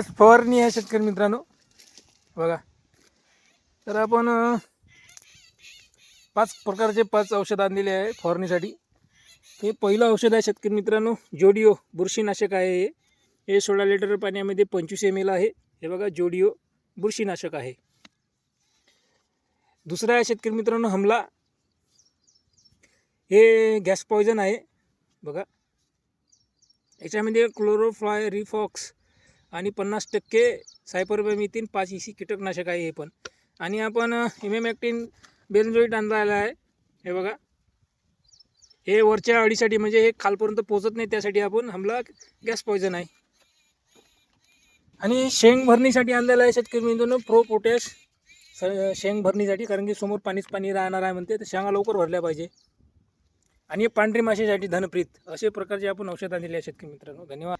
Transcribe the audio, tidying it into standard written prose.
आज फवारणी आहे शेतकरी मित्रांनो बघा. तर आपण 5 प्रकारचे 5 औषध आणलेले आहे फवारणीसाठी. हे पहिलं औषध आहे शेतकरी मित्रांनो, जोडिओ बुरशीनाशक आहे. हे 16 लिटर पाण्यामध्ये 25 ml आहे. हे बघा जोडिओ बुरशीनाशक आहे. दुसरं आहे शेतकरी मित्रांनो हमला. हे गॅस पॉयझन आहे बघा. याच्यामध्ये क्लोरोफ्लायरिफॉक्स आणि 50% सायपरमेथ्रिन 5 EC कीटकनाशक आहे हे पण. आणि आपण इमेमॅक्टिन बेन्झोएट आणलेला आहे. हे बघा, हे वरच्या अळीसाठी म्हणजे हे खालपर्यंत पोहोचत नाही त्यासाठी आपण हमला गॅस पॉयझन आहे. आणि शेंग भरणीसाठी आणलेला आहे शेतकरी मित्रांनो प्रो पोटॅश शेंग भरणीसाठी, कारण की समोर पाणी राहणार आहे म्हणते, तर शेंगा लवकर भरल्या पाहिजे. आणि पांढरी माशीसाठी धनप्रीत, असे प्रकारचे आपण औषध आणलेले आहे शेतकरी मित्रांनो. धन्यवाद.